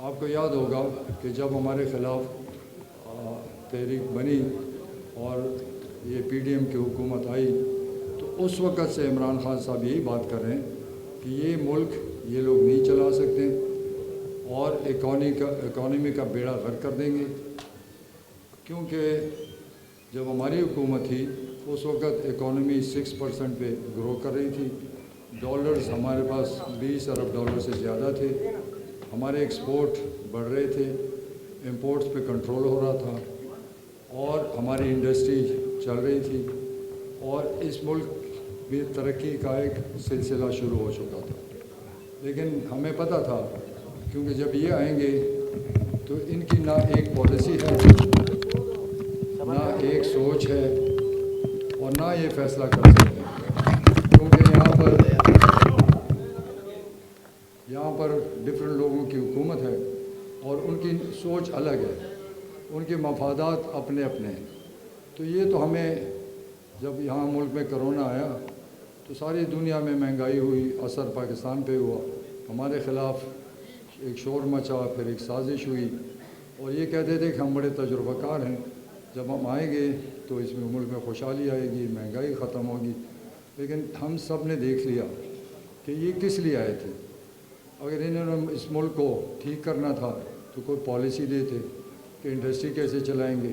آپ کو یاد ہوگا کہ جب ہمارے خلاف تحریک بنی اور یہ پی ڈی ایم کی حکومت آئی تو اس وقت سے عمران خان صاحب یہی بات کر رہے ہیں کہ یہ ملک یہ لوگ نہیں چلا سکتے اور اکانومی کا بیڑا غرق کر دیں گے، کیونکہ جب ہماری حکومت تھی اس وقت اکانومی 6% پہ گرو کر رہی تھی، ڈالرز ہمارے پاس 20 ارب ڈالر سے زیادہ تھے، ہمارے ایکسپورٹ بڑھ رہے تھے، امپورٹس پہ کنٹرول ہو رہا تھا اور ہماری انڈسٹری چل رہی تھی اور اس ملک میں ترقی کا ایک سلسلہ شروع ہو چکا تھا۔ لیکن ہمیں پتہ تھا کیونکہ جب یہ آئیں گے تو ان کی نہ ایک پالیسی ہے، نہ ایک سوچ ہے اور نہ یہ فیصلہ کر سکتے ہیں، کیونکہ یہاں پر ڈفرینٹ لوگوں کی حکومت ہے اور ان کی سوچ الگ ہے، ان کے مفادات اپنے اپنے ہیں۔ تو یہ تو ہمیں جب یہاں ملک میں کرونا آیا تو ساری دنیا میں مہنگائی ہوئی، اثر پاکستان پہ ہوا، ہمارے خلاف ایک شور مچا، پھر ایک سازش ہوئی اور یہ کہتے تھے کہ ہم بڑے تجربہ کار ہیں، جب ہم آئیں گے تو اس میں ملک میں خوشحالی آئے گی، مہنگائی ختم ہوگی۔ لیکن ہم سب نے دیکھ لیا کہ یہ کس لیے آئے تھے۔ اگر انہوں نے اس ملک کو ٹھیک کرنا تھا تو کوئی پالیسی دیتے کہ انڈسٹری کیسے چلائیں گے،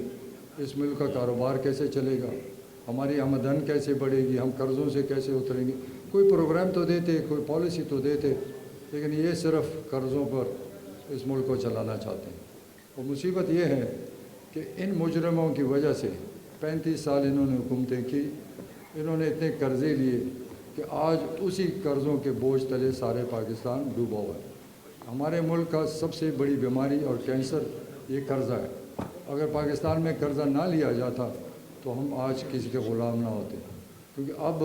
اس ملک کا کاروبار کیسے چلے گا، ہماری آمدن کیسے بڑھے گی، ہم قرضوں سے کیسے اتریں گے، کوئی پروگرام تو دیتے، کوئی پالیسی تو دیتے۔ لیکن یہ صرف قرضوں پر اس ملک کو چلانا چاہتے ہیں۔ اور مصیبت یہ ہے کہ ان مجرموں کی وجہ سے 35 سال انہوں نے حکومتیں کی، انہوں نے اتنے قرضے لیے کہ آج اسی قرضوں کے بوجھ تلے سارے پاکستان ڈوبا ہوا ہے۔ ہمارے ملک کا سب سے بڑی بیماری اور کینسر یہ قرضہ ہے۔ اگر پاکستان میں قرضہ نہ لیا جاتا تو ہم آج کسی کے غلام نہ ہوتے، کیونکہ اب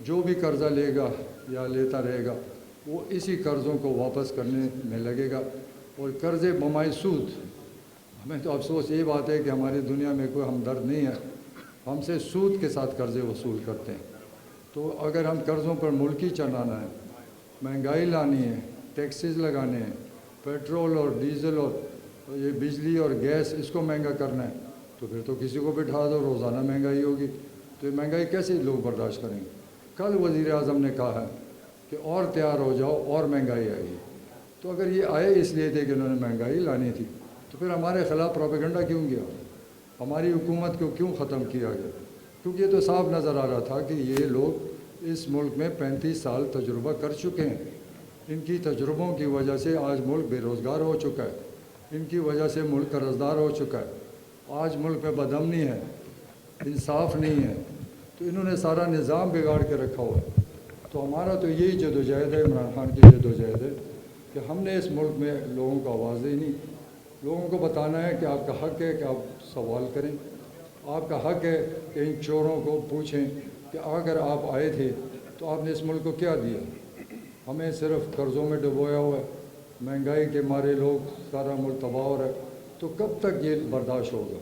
جو بھی قرضہ لے گا یا لیتا رہے گا وہ اسی قرضوں کو واپس کرنے میں لگے گا، اور قرضے بمائے سود۔ ہمیں تو افسوس یہ بات ہے کہ ہماری دنیا میں کوئی ہمدرد نہیں ہے، ہم سے سود کے ساتھ قرضے وصول کرتے ہیں۔ تو اگر ہم قرضوں پر ملک ہی چلانا ہے، مہنگائی لانی ہے، ٹیکسز لگانے ہیں، پیٹرول اور ڈیزل اور یہ بجلی اور گیس اس کو مہنگا کرنا ہے، تو پھر تو کسی کو بٹھا دو، روزانہ مہنگائی ہوگی، تو یہ مہنگائی کیسے لوگ برداشت کریں گے؟ کل وزیر اعظم نے کہا ہے کہ اور تیار ہو جاؤ اور مہنگائی آئے گی۔ تو اگر یہ آئے اس لیے تھے کہ انہوں نے مہنگائی لانی تھی تو پھر ہمارے خلاف پروپیگنڈا کیوں کیا، ہماری حکومت کو کیوں ختم کیا گیا؟ کیونکہ یہ تو صاف نظر آ رہا تھا کہ یہ لوگ اس ملک میں 35 سال تجربہ کر چکے ہیں، ان کی تجربوں کی وجہ سے آج ملک بے روزگار ہو چکا ہے، ان کی وجہ سے ملک قرض دار ہو چکا ہے، آج ملک میں بدامنی ہے، انصاف نہیں ہے، تو انہوں نے سارا نظام بگاڑ کے رکھا ہوا ہے۔ تو ہمارا تو یہی جدوجہد ہے، عمران خان کی جدوجہد ہے کہ ہم نے اس ملک میں لوگوں کو آواز دینی، لوگوں کو بتانا ہے کہ آپ کا حق ہے کہ آپ سوال کریں، آپ کا حق ہے کہ ان چوروں کو پوچھیں کہ اگر آپ آئے تھے تو آپ نے اس ملک کو کیا دیا۔ ہمیں صرف قرضوں میں ڈبویا ہوا ہے، مہنگائی کے مارے لوگ سارا ملک تباہ ہو رہا ہے، تو کب تک یہ برداشت ہوگا؟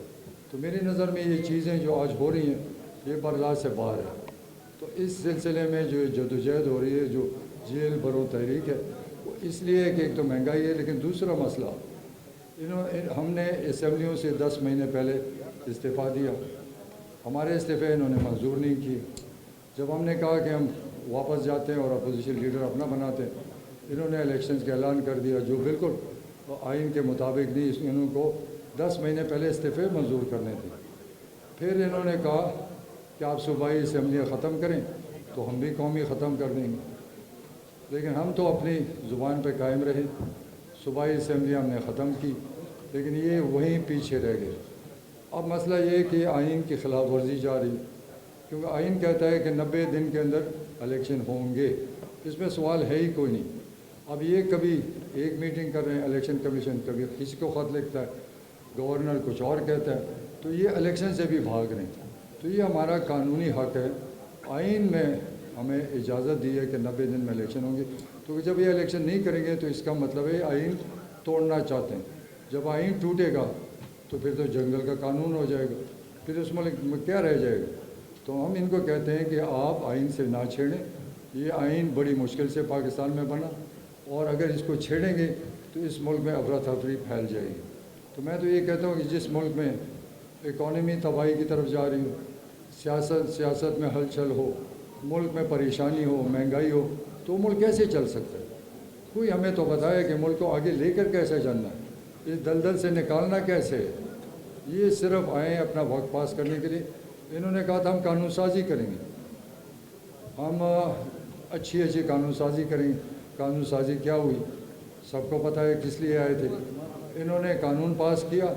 تو میری نظر میں یہ چیزیں جو آج ہو رہی ہیں یہ برداشت سے باہر ہے۔ تو اس سلسلے میں جو جدوجہد ہو رہی ہے، جو جیل برو تحریک ہے، وہ اس لیے کہ ایک تو مہنگائی ہے، لیکن دوسرا مسئلہ ہم نے اسمبلیوں سے 10 مہینے پہلے استعفیٰ دیا، ہمارے استعفے انہوں نے منظور نہیں کیے۔ جب ہم نے کہا کہ ہم واپس جاتے ہیں اور اپوزیشن لیڈر اپنا بناتے ہیں، انہوں نے الیکشنز کا اعلان کر دیا جو بالکل آئین کے مطابق نہیں، اس میں انہوں کو 10 مہینے پہلے استعفے منظور کرنے تھے۔ پھر انہوں نے کہا کہ آپ صوبائی اسمبلیاں ختم کریں تو ہم بھی قومی ختم کر دیں گے، لیکن ہم تو اپنی زبان پہ قائم رہے، صوبائی اسمبلیاں ہم نے ختم کی، لیکن یہ وہیں پیچھے رہ گئے۔ اب مسئلہ یہ ہے کہ آئین کی خلاف ورزی جا رہی، کیونکہ آئین کہتا ہے کہ 90 دن کے اندر الیکشن ہوں گے، اس میں سوال ہے ہی کوئی نہیں۔ اب یہ کبھی ایک میٹنگ کر رہے ہیں الیکشن کمیشن، کبھی کسی کو خط لکھتا ہے، گورنر کچھ اور کہتا ہے، تو یہ الیکشن سے بھی بھاگ رہے ہیں۔ تو یہ ہمارا قانونی حق ہے، آئین میں ہمیں اجازت دی ہے کہ 90 دن میں الیکشن ہوں گے، تو جب یہ الیکشن نہیں کریں گے تو اس کا مطلب ہے آئین توڑنا چاہتے ہیں۔ جب آئین ٹوٹے گا تو پھر تو جنگل کا قانون ہو جائے گا، پھر اس ملک میں کیا رہ جائے گا؟ تو ہم ان کو کہتے ہیں کہ آپ آئین سے نہ چھیڑیں، یہ آئین بڑی مشکل سے پاکستان میں بنا، اور اگر اس کو چھیڑیں گے تو تو اس ملک میں افراتفری پھیل جائے گی. تو میں تو یہ کہتا ہوں کہ جس ملک میں اکانومی تباہی کی طرف جا رہی ہو، سیاست میں ہلچل ہو، ملک میں پریشانی ہو، مہنگائی ہو، تو ملک کیسے چل سکتا ہے؟ کوئی ہمیں تو بتائے کہ ملک کو آگے لے کر کیسے چلنا ہے، اس دلدل سے نکالنا کیسے ہے. یہ صرف آئے ہیں اپنا وقت پاس کرنے کے لیے. انہوں نے کہا تھا ہم قانون سازی کریں گے، ہم اچھی قانون سازی کریں گے. قانون سازی کیا ہوئی؟ سب کو پتہ ہے کس لیے آئے تھے. انہوں نے قانون پاس کیا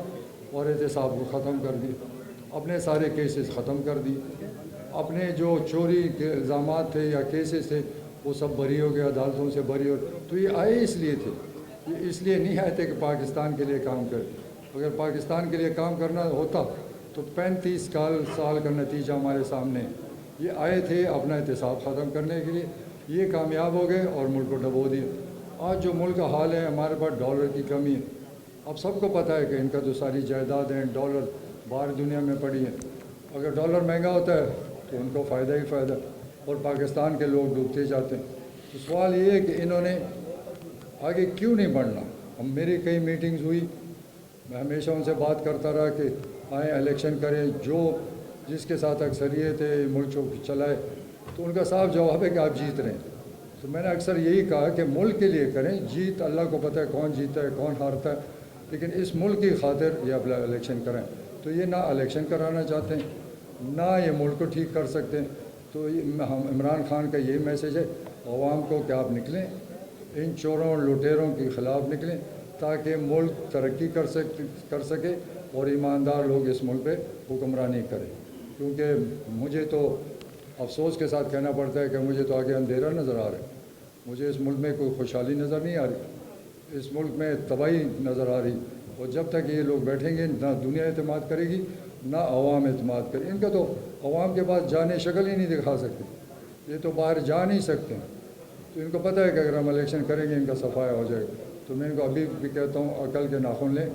اور احتساب کو ختم کر دیا، اپنے سارے کیسز ختم کر دی، اپنے جو چوری کے الزامات تھے یا کیسز تھے وہ سب بری ہو گئے، عدالتوں سے بری ہو. تو یہ آئے اس لیے تھے، یہ اس لیے نہیں آئے تھے کہ پاکستان کے لیے کام کرے. اگر پاکستان کے لیے کام کرنا ہوتا تو 35 سال کا نتیجہ ہمارے سامنے. یہ آئے تھے اپنا احتساب ختم کرنے کے لیے، یہ کامیاب ہو گئے اور ملک کو ڈبو دیا. آج جو ملک کا حال ہے، ہمارے پاس ڈالر کی کمی ہے. اب سب کو پتہ ہے کہ ان کا تو ساری جائیدادیں ڈالر باہر دنیا میں پڑی ہیں. اگر ڈالر مہنگا ہوتا ہے تو ان کو فائدہ ہی فائدہ، اور پاکستان کے لوگ ڈوبتے جاتے ہیں. تو سوال یہ ہے کہ انہوں نے آگے کیوں نہیں بڑھنا. میری کئی میٹنگز ہوئی، میں ہمیشہ ان سے بات کرتا رہا کہ آئیں الیکشن کریں، جس کے ساتھ اکثریت ہے ملک کو چلائے. تو ان کا صاف جواب ہے کہ آپ جیت رہے ہیں. تو میں نے اکثر یہی کہا کہ ملک کے لیے کریں، جیت اللہ کو پتہ ہے کون جیتا ہے کون ہارتا ہے، لیکن اس ملک کی خاطر یہ اپنا الیکشن کریں. تو یہ نہ الیکشن کرانا چاہتے ہیں، نہ یہ ملک کو ٹھیک کر سکتے ہیں. تو عمران خان کا یہی میسیج ہے عوام کو کہ آپ نکلیں، ان چوروں لٹیروں کے خلاف نکلیں تاکہ ملک ترقی کر سکے اور ایماندار لوگ اس ملک پہ حکمرانی کریں. کیونکہ مجھے تو افسوس کے ساتھ کہنا پڑتا ہے کہ مجھے تو آگے اندھیرا نظر آ رہا ہے. مجھے اس ملک میں کوئی خوشحالی نظر نہیں آ رہی، اس ملک میں تباہی نظر آ رہی. اور جب تک یہ لوگ بیٹھیں گے نہ دنیا اعتماد کرے گی نہ عوام اعتماد کرے. ان کا تو عوام کے پاس جانے شکل ہی نہیں دکھا سکتے، یہ تو باہر جا نہیں سکتے. تو ان کو پتہ ہے کہ اگر ہم الیکشن کریں گے ان کا صفایا ہو جائے گا. تو میں ان کو ابھی بھی کہتا ہوں عقل کے ناخن لیں.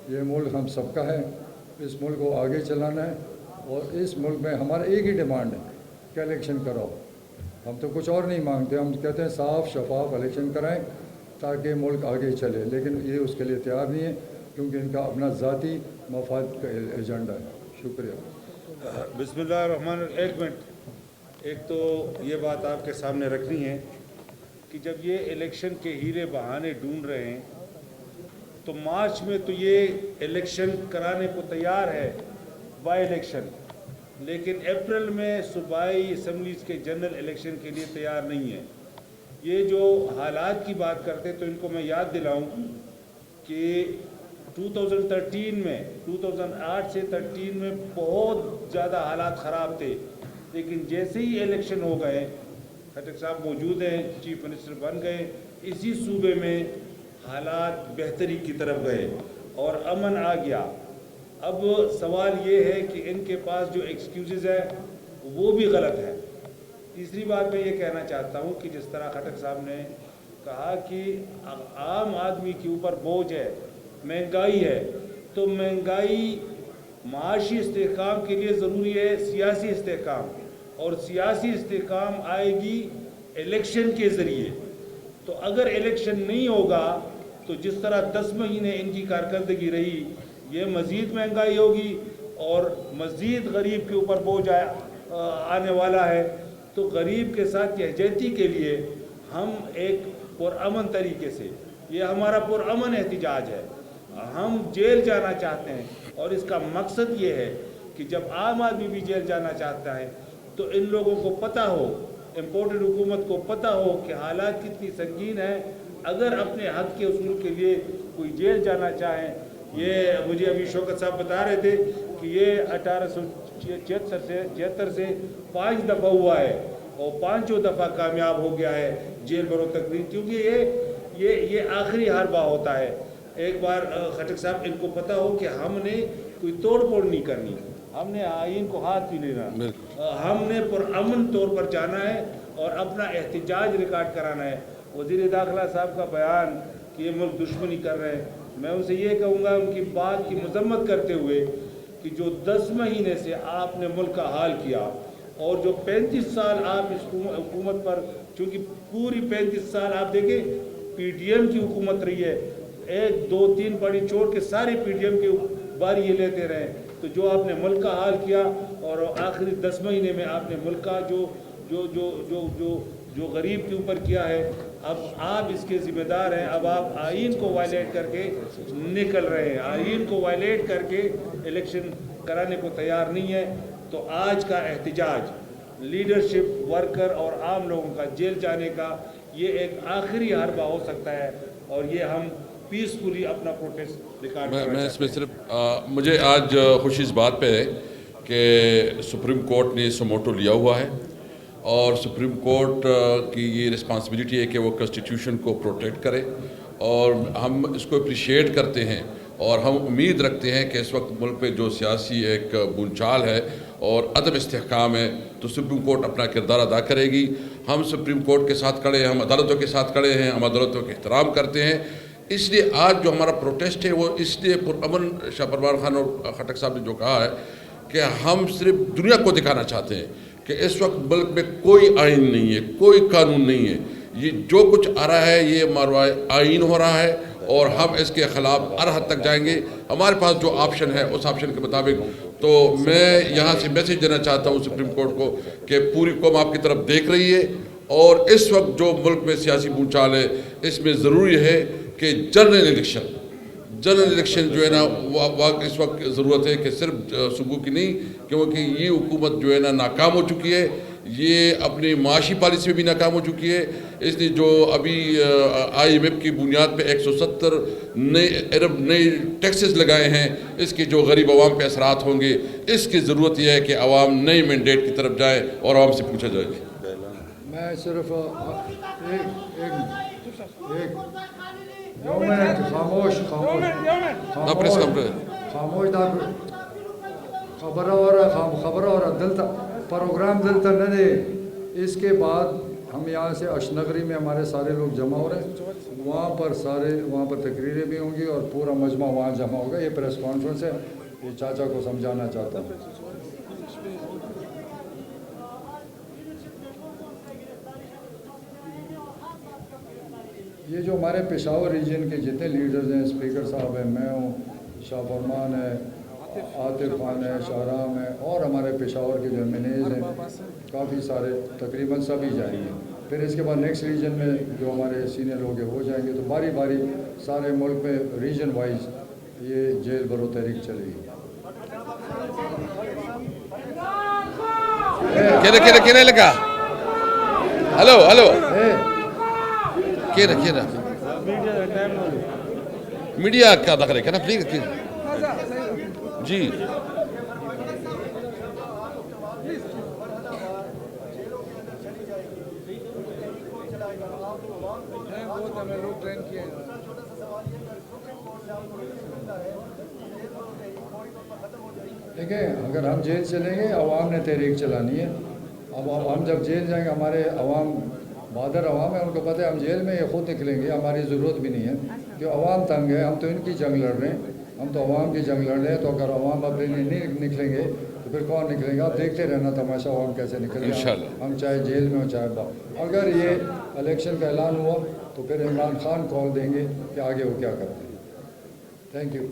یہ ملک ہم سب کا ہے، اس ملک کو آگے چلانا ہے. اور اس ملک میں ہمارا ایک ہی ڈیمانڈ ہے کہ الیکشن کراؤ. ہم تو کچھ اور نہیں مانگتے، ہم کہتے ہیں صاف شفاف الیکشن کرائیں تاکہ ملک آگے چلے. لیکن یہ اس کے لیے تیار نہیں ہے کیونکہ ان کا اپنا ذاتی مفاد کا ایجنڈا ہے. شکریہ. بسم اللہ الرحمن الرحیم. ایک منٹ. ایک تو یہ بات آپ کے سامنے رکھنی ہے کہ جب یہ الیکشن کے ہیرے بہانے ڈھونڈ رہے ہیں تو مارچ میں تو یہ الیکشن کرانے کو تیار ہے، بائی الیکشن، لیکن اپریل میں صوبائی اسمبلیز کے جنرل الیکشن کے لیے تیار نہیں ہے. یہ جو حالات کی بات کرتے تو ان کو میں یاد دلاؤں کہ 2013 میں 2008 سے 13 میں بہت زیادہ حالات خراب تھے، لیکن جیسے ہی الیکشن ہو گئے، خٹک صاحب موجود ہیں، چیف منسٹر بن گئے، اسی صوبے میں حالات بہتری کی طرف گئے اور امن آ گیا. اب سوال یہ ہے کہ ان کے پاس جو ایکسکیوزز ہے وہ بھی غلط ہے. تیسری بات میں یہ کہنا چاہتا ہوں کہ جس طرح خٹک صاحب نے کہا کہ عام آدمی کے اوپر بوجھ ہے، مہنگائی ہے، تو مہنگائی معاشی استحکام کے لیے ضروری ہے سیاسی استحکام، اور سیاسی استحکام آئے گی الیکشن کے ذریعے. تو اگر الیکشن نہیں ہوگا تو جس طرح 10 مہینے ان کی کارکردگی رہی، یہ مزید مہنگائی ہوگی اور مزید غریب کے اوپر بوجھ آنے والا ہے. تو غریب کے ساتھ یکجہتی کے لیے ہم ایک پرامن طریقے سے، یہ ہمارا پرامن احتجاج ہے، ہم جیل جانا چاہتے ہیں اور اس کا مقصد یہ ہے کہ جب عام آدمی بھی جیل جانا چاہتا ہے تو ان لوگوں کو پتہ ہو، امپورٹڈ حکومت کو پتہ ہو کہ حالات کتنی سنگین ہیں. اگر اپنے حق کے اصول کے لیے کوئی جیل جانا چاہیں، یہ مجھے ابھی شوکت صاحب بتا رہے تھے کہ یہ 1876 سے 5 دفعہ ہوا ہے اور 5 دفعہ کامیاب ہو گیا ہے جیل برو تقریر، کیونکہ یہ آخری حربہ ہوتا ہے. ایک بار خٹک صاحب ان کو پتہ ہو کہ ہم نے کوئی توڑ پھوڑ نہیں کرنی، ہم نے آئین کو ہاتھ بھی لینا، ہم نے پرامن طور پر جانا ہے اور اپنا احتجاج ریکارڈ کرانا ہے. وزیر داخلہ صاحب کا بیان کہ یہ ملک دشمنی کر رہے ہیں، میں ان سے یہ کہوں گا ان کی بات کی مذمت کرتے ہوئے کہ جو 10 مہینے سے آپ نے ملک کا حال کیا اور جو 35 سال آپ اس حکومت پر، چونکہ پوری 35 سال آپ دیکھیں پی ٹی ایم کی حکومت رہی ہے، ایک دو تین پاڑی چھوڑ کے ساری پی ڈی ایم کی باری یہ لیتے رہے. تو جو آپ نے ملک کا حال کیا اور آخری 10 مہینے میں آپ نے ملک کا جو غریب کے اوپر کیا ہے, اب آپ اس کے ذمہ دار ہیں. اب آپ آئین کو وائلیٹ کر کے نکل رہے ہیں, آئین کو وائلیٹ کر کے الیکشن کرانے کو تیار نہیں ہے. تو آج کا احتجاج لیڈرشپ, ورکر اور عام لوگوں کا جیل جانے کا یہ ایک آخری حربہ ہو سکتا ہے, اور یہ ہم پیسفلی اپنا پروٹیسٹ ریکارڈ کرنا میں اس چاہتے میں ہیں. صرف مجھے آج خوشی اس بات پہ ہے کہ سپریم کورٹ نے سموٹو لیا ہوا ہے, اور سپریم کورٹ کی یہ رسپانسبلٹی ہے کہ وہ کنسٹیٹیوشن کو پروٹیکٹ کرے, اور ہم اس کو اپریشیٹ کرتے ہیں. اور ہم امید رکھتے ہیں کہ اس وقت ملک پہ جو سیاسی ایک بونچال ہے اور عدم استحکام ہے, تو سپریم کورٹ اپنا کردار ادا کرے گی. ہم سپریم کورٹ کے ساتھ کھڑے ہیں, ہم عدالتوں کے ساتھ کھڑے ہیں, ہم عدالتوں کے احترام کرتے ہیں. اس لیے آج جو ہمارا پروٹیسٹ ہے وہ اس لیے پرامن, شاہ پروان خان اور خٹک صاحب نے جو کہا ہے کہ ہم صرف دنیا کو دکھانا چاہتے ہیں کہ اس وقت ملک میں کوئی آئین نہیں ہے, کوئی قانون نہیں ہے. یہ جو کچھ آ رہا ہے یہ ماروائے آئین ہو رہا ہے, اور ہم اس کے خلاف ہر حد تک جائیں گے. ہمارے پاس جو آپشن ہے اس آپشن کے مطابق. تو میں یہاں سے میسیج دینا چاہتا ہوں سپریم کورٹ کو کہ پوری قوم آپ کی طرف دیکھ رہی ہے, اور اس وقت جو ملک میں سیاسی بونچال ہے اس میں ضروری ہے کہ جنرل الیکشن جو ہے نا وہ اس وقت ضرورت ہے, کہ صرف صوبوں کی نہیں, کیونکہ یہ حکومت جو ہے نا ناکام ہو چکی ہے, یہ اپنی معاشی پالیسی میں بھی ناکام ہو چکی ہے. اس لیے جو ابھی آئی ایم ایف کی بنیاد پہ 170 نئے ٹیکسز لگائے ہیں, اس کے جو غریب عوام پہ اثرات ہوں گے, اس کی ضرورت یہ ہے کہ عوام نئی مینڈیٹ کی طرف جائے اور عوام سے پوچھا جائے. میں صرف ایک 2 منٹ خاموش خبر اور دلتا پروگرام دلتا نہ دے. اس کے بعد ہم یہاں سے اشنگری میں ہمارے سارے لوگ جمع ہو رہے ہیں, وہاں پر تقریریں بھی ہوں گی اور پورا مجمع وہاں جمع ہوگا. یہ پریس کانفرنس ہے, یہ چاچا کو سمجھانا چاہتا ہوں. یہ جو ہمارے پشاور ریجن کے جتنے لیڈرز ہیں, اسپیکر صاحب ہیں, میں ہوں, شاہ فرمان ہے, عاطف خان ہے, شاہرام ہے, اور ہمارے پشاور کے جو ایم ہیں کافی سارے, تقریباً سبھی جائیں گے. پھر اس کے بعد نیکسٹ ریجن میں جو ہمارے سینئر لوگ ہیں وہ جائیں گے. تو باری باری سارے ملک میں ریجن وائز یہ جیل برو تحریک چلے گی. کہنے لگا ہلو میڈیا کیا دخل ہے کہنا پلیز جی. دیکھیں, اگر ہم جیل چلیں گے عوام نے تحریک چلانی ہے. اب ہم جب جیل جائیں گے, ہمارے عوام بہادر عوام ہے, ان کو پتہ ہے ہم جیل میں یہ خود نکلیں گے, ہماری ضرورت بھی نہیں ہے کہ عوام تنگ ہے. ہم تو ان کی جنگ لڑ رہے ہیں, ہم تو عوام کی جنگ لڑ رہے ہیں. تو اگر عوام اپنے لیے نہیں نکلیں گے تو پھر کون نکلیں گا؟ آپ دیکھتے رہنا تماشا عوام کیسے نکلے گا, ہم چاہے جیل میں ہو چاہے باہر. اگر یہ الیکشن کا اعلان ہوا تو پھر عمران خان کال دیں گے کہ آگے وہ کیا کرتے ہیں. Thank you.